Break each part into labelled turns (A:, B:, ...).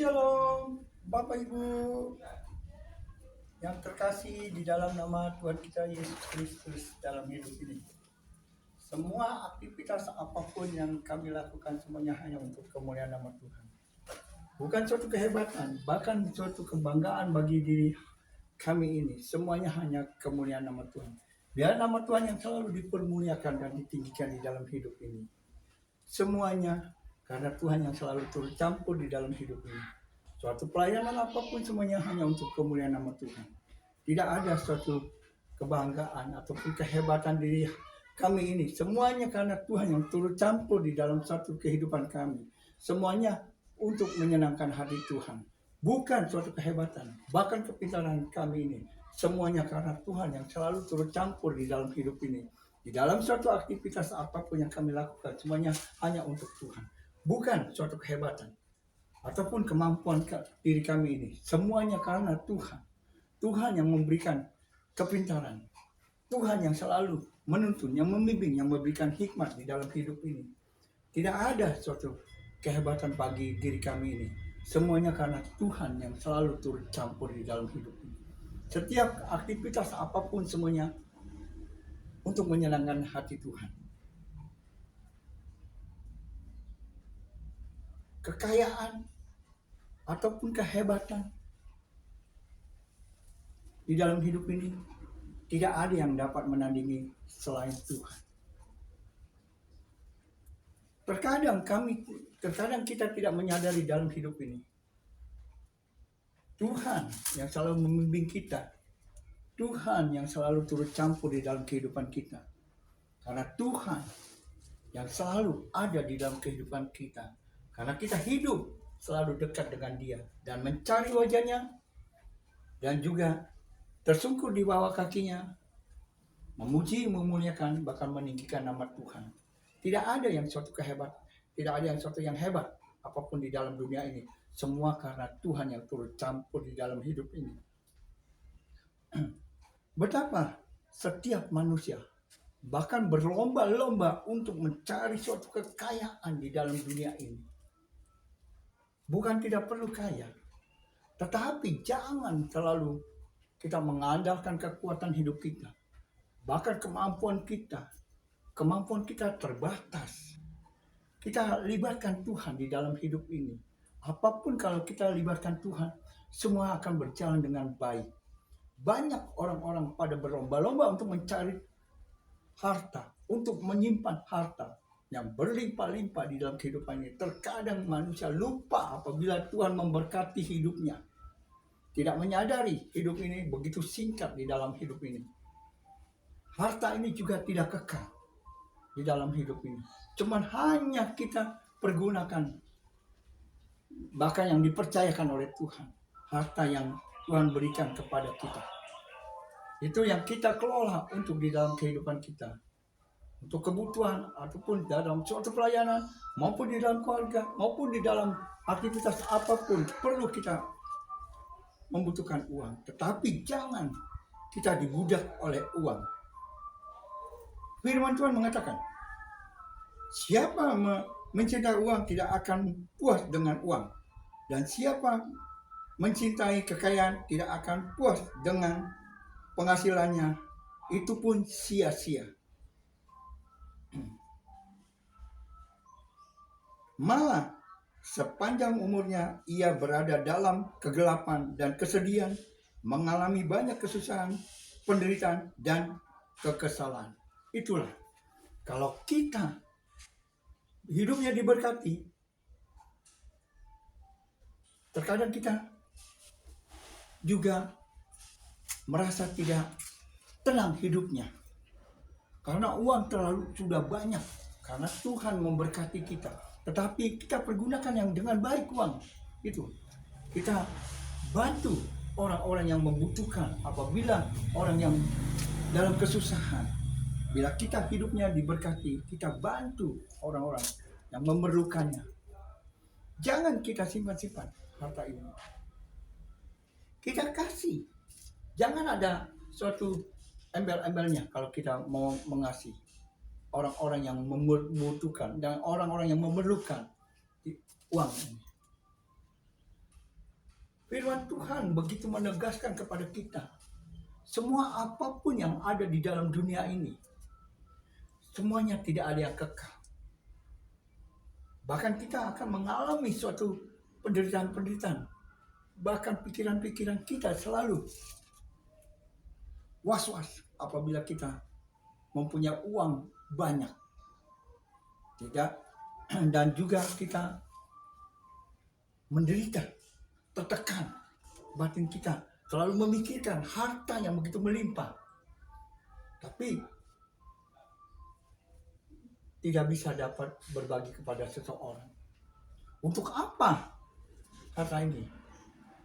A: Shalom, Bapak Ibu yang terkasih di dalam nama Tuhan kita Yesus Kristus dalam hidup ini. Semua aktivitas apapun yang kami lakukan semuanya hanya untuk kemuliaan nama Tuhan. Bukan suatu kehebatan, bahkan suatu kebanggaan bagi diri kami ini. Semuanya hanya kemuliaan nama Tuhan. Biar nama Tuhan yang selalu dipermuliakan dan ditinggikan di dalam hidup ini. Semuanya karena Tuhan yang selalu turut campur di dalam hidup ini. Suatu pelayanan apapun semuanya hanya untuk kemuliaan nama Tuhan. Tidak ada suatu kebanggaan ataupun kehebatan diri kami ini. Semuanya karena Tuhan yang turut campur di dalam satu kehidupan kami. Semuanya untuk menyenangkan hati Tuhan. Bukan suatu kehebatan, bahkan kepintaran kami ini. Semuanya karena Tuhan yang selalu turut campur di dalam hidup ini. Di dalam suatu aktivitas apapun yang kami lakukan, semuanya hanya untuk Tuhan. Bukan suatu kehebatan ataupun kemampuan diri kami ini. Semuanya karena Tuhan. Tuhan yang memberikan kepintaran. Tuhan yang selalu menuntun, yang membimbing, yang memberikan hikmat di dalam hidup ini. Tidak ada suatu kehebatan bagi diri kami ini. Semuanya karena Tuhan yang selalu turut campur di dalam hidup ini. Setiap aktivitas apapun semuanya untuk menyenangkan hati Tuhan. Kekayaan ataupun kehebatan di dalam hidup ini tidak ada yang dapat menandingi selain Tuhan. Terkadang kita tidak menyadari dalam hidup ini. Tuhan yang selalu membimbing kita. Tuhan yang selalu turut campur di dalam kehidupan kita. Karena Tuhan yang selalu ada di dalam kehidupan kita. Karena kita hidup selalu dekat dengan Dia dan mencari wajahnya dan juga tersungkur di bawah kakinya, memuji, memuliakan, bahkan meninggikan nama Tuhan. Tidak ada yang suatu kehebatan, tidak ada yang suatu yang hebat apapun di dalam dunia ini. Semua karena Tuhan yang turut campur di dalam hidup ini. Betapa setiap manusia bahkan berlomba-lomba untuk mencari suatu kekayaan di dalam dunia ini. Bukan tidak perlu kaya, tetapi jangan selalu kita mengandalkan kekuatan hidup kita. Bahkan kemampuan kita terbatas. Kita libatkan Tuhan di dalam hidup ini. Apapun kalau kita libatkan Tuhan, semua akan berjalan dengan baik. Banyak orang-orang pada berlomba-lomba untuk mencari harta, untuk menyimpan harta yang berlimpah-limpah di dalam kehidupan ini. Terkadang manusia lupa apabila Tuhan memberkati hidupnya. Tidak menyadari hidup ini begitu singkat di dalam hidup ini. Harta ini juga tidak kekal di dalam hidup ini. Cuman hanya kita pergunakan, bahkan yang dipercayakan oleh Tuhan. Harta yang Tuhan berikan kepada kita. Itu yang kita kelola untuk di dalam kehidupan kita. Untuk kebutuhan ataupun dalam suatu pelayanan, maupun di dalam keluarga, maupun di dalam aktivitas apapun, perlu kita membutuhkan uang. Tetapi jangan kita dibudak oleh uang. Firman Tuhan mengatakan, siapa mencintai uang tidak akan puas dengan uang. Dan siapa mencintai kekayaan tidak akan puas dengan penghasilannya. Itu pun sia-sia. Malah sepanjang umurnya ia berada dalam kegelapan dan kesedihan, mengalami banyak kesusahan, penderitaan, dan kekesalan. Itulah, kalau kita hidupnya diberkati, terkadang kita juga merasa tidak tenang hidupnya. Karena uang terlalu sudah banyak, karena Tuhan memberkati kita. Tetapi kita pergunakan yang dengan baik uang itu. Kita bantu orang-orang yang membutuhkan apabila orang yang dalam kesusahan. Bila kita hidupnya diberkati, kita bantu orang-orang yang memerlukannya. Jangan kita simpan-simpan harta ini. Kita kasih. Jangan ada suatu embel-embelnya kalau kita mau mengasihi orang-orang yang membutuhkan dan orang-orang yang memerlukan uang ini. Firman Tuhan begitu menegaskan kepada kita, semua apapun yang ada di dalam dunia ini, semuanya tidak ada yang kekal. Bahkan kita akan mengalami suatu penderitaan-penderitaan. Bahkan pikiran-pikiran kita selalu was-was apabila kita mempunyai uang banyak. Tidak, dan juga kita menderita, tertekan. Batin kita selalu memikirkan harta yang begitu melimpah. Tapi tidak bisa dapat berbagi kepada seseorang. Untuk apa harta ini?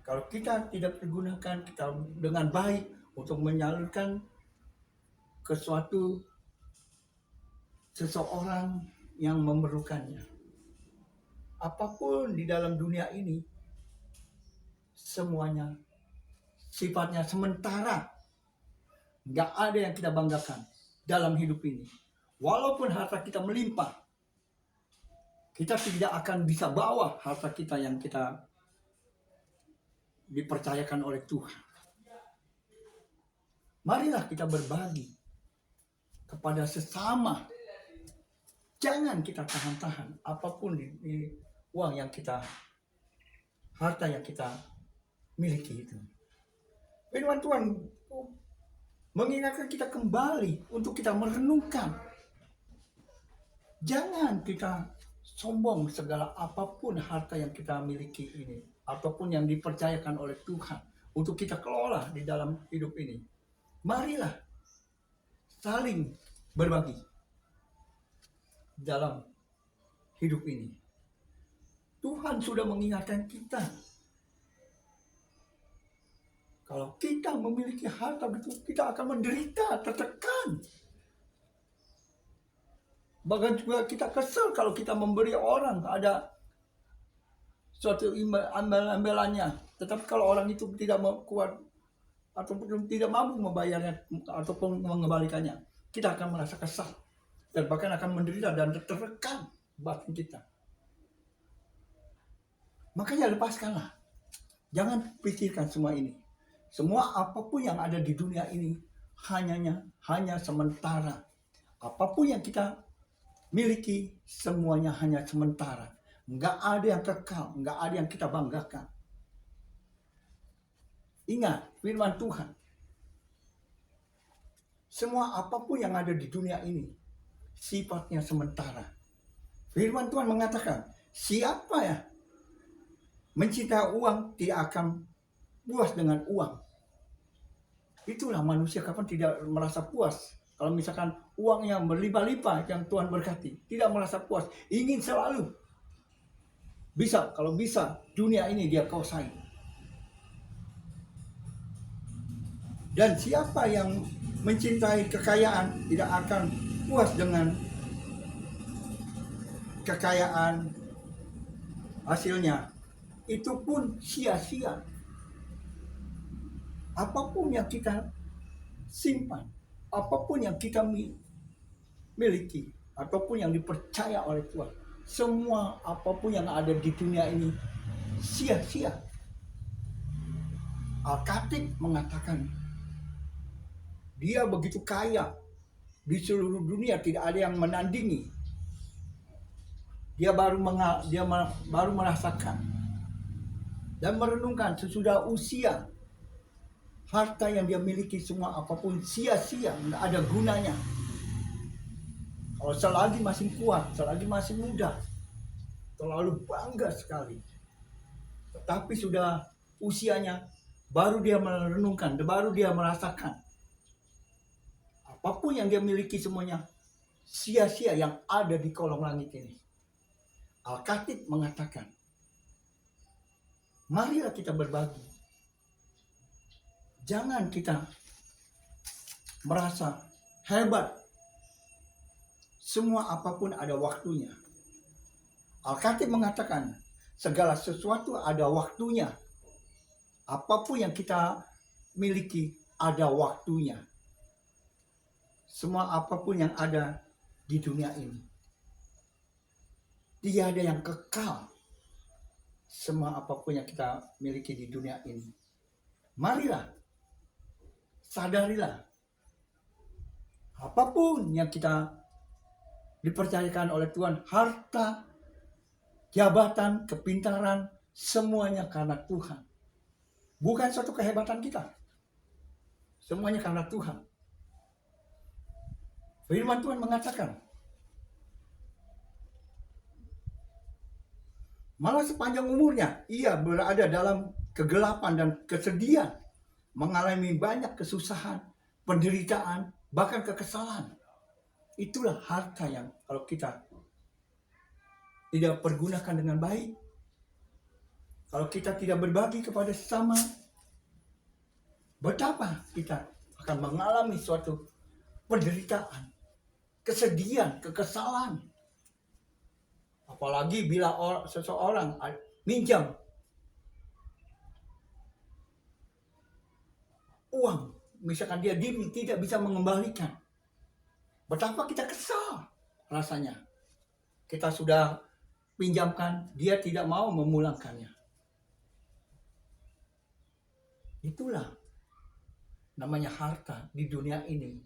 A: Kalau kita tidak pergunakan kita dengan baik untuk menyalurkan ke suatu seseorang yang memerlukannya. Apapun di dalam dunia ini, semuanya sifatnya sementara. Nggak ada yang kita banggakan dalam hidup ini. Walaupun harta kita melimpah, kita tidak akan bisa bawa harta kita yang kita dipercayakan oleh Tuhan. Marilah kita berbagi kepada sesama. Jangan kita tahan-tahan apapun di uang yang kita, harta yang kita miliki itu. Firman Tuhan mengingatkan kita kembali untuk kita merenungkan. Jangan kita sombong segala apapun harta yang kita miliki ini, apapun yang dipercayakan oleh Tuhan untuk kita kelola di dalam hidup ini. Marilah saling berbagi dalam hidup ini. Tuhan sudah mengingatkan kita. Kalau kita memiliki harta begitu, kita akan menderita, tertekan. Bahkan juga kita kesal kalau kita memberi orang ada suatu ambelannya. Tetapi kalau orang itu tidak kuat ataupun tidak mampu membayarnya ataupun mengembalikannya, kita akan merasa kesal dan bahkan akan menderita dan tertekan batin kita. Makanya lepaskanlah. Jangan pikirkan semua ini. Semua apapun yang ada di dunia ini hanya sementara. Apapun yang kita miliki semuanya hanya sementara. Nggak ada yang kekal, nggak ada yang kita banggakan. Ingat firman Tuhan. Semua apapun yang ada di dunia ini sifatnya sementara. Firman Tuhan mengatakan, siapa ya mencintai uang tidak akan puas dengan uang. Itulah manusia kapan tidak merasa puas. Kalau misalkan uang yang berlimpah-limpah yang Tuhan berkati, tidak merasa puas, ingin selalu bisa, kalau bisa dunia ini dia kuasai. Dan siapa yang mencintai kekayaan tidak akan puas dengan kekayaan hasilnya. Itu pun sia-sia. Apapun yang kita simpan, apapun yang kita miliki, apapun yang dipercaya oleh Tuhan, semua apapun yang ada di dunia ini sia-sia. Al-Khatib mengatakan, dia begitu kaya, di seluruh dunia tidak ada yang menandingi. Dia baru merasakan dan merenungkan sesudah usia, harta yang dia miliki semua apapun sia-sia, tidak ada gunanya. Kalau selagi masih kuat, selagi masih muda, terlalu bangga sekali. Tetapi sudah usianya, baru dia merenungkan, baru dia merasakan. Apapun yang dia miliki semuanya sia-sia yang ada di kolong langit ini. Al-Khatib mengatakan, marilah kita berbagi. Jangan kita merasa hebat. Semua apapun ada waktunya. Al-Khatib mengatakan, segala sesuatu ada waktunya. Apapun yang kita miliki ada waktunya. Semua apapun yang ada di dunia ini, tiada yang kekal. semua apapun yang kita miliki di dunia ini. Marilah, sadarilah, apapun yang kita dipercayakan oleh Tuhan, harta, jabatan, kepintaran, semuanya karena Tuhan. Bukan suatu kehebatan kita. Semuanya karena Tuhan. Firman Tuhan mengatakan, malah sepanjang umurnya, ia berada dalam kegelapan dan kesedihan, mengalami banyak kesusahan, penderitaan, bahkan kekesalan. Itulah harta yang kalau kita tidak pergunakan dengan baik, kalau kita tidak berbagi kepada sesama, betapa kita akan mengalami suatu penderitaan, kesedihan, kekesalan. Apalagi bila seseorang minjam uang, misalkan dia tidak bisa mengembalikan, betapa kita kesal rasanya. Kita sudah pinjamkan, dia tidak mau memulangkannya. Itulah namanya harta di dunia ini.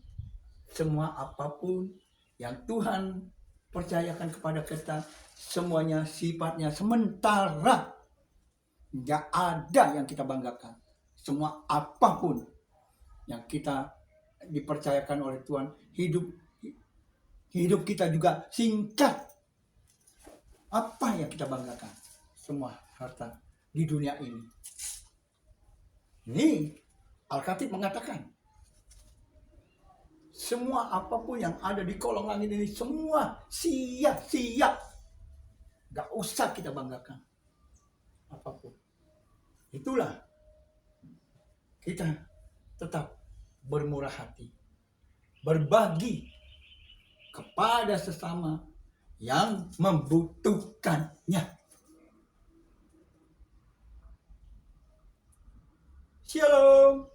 A: Semua apapun yang Tuhan percayakan kepada kita, semuanya sifatnya sementara. Tidak ada yang kita banggakan. Semua apapun yang kita dipercayakan oleh Tuhan, hidup kita juga singkat. Apa yang kita banggakan? Semua harta di dunia ini. Ini Alkitab mengatakan, semua apapun yang ada di kolong langit ini, semua sia-sia. Gak usah kita banggakan apapun. Itulah kita tetap bermurah hati, berbagi kepada sesama yang membutuhkannya. Shalom.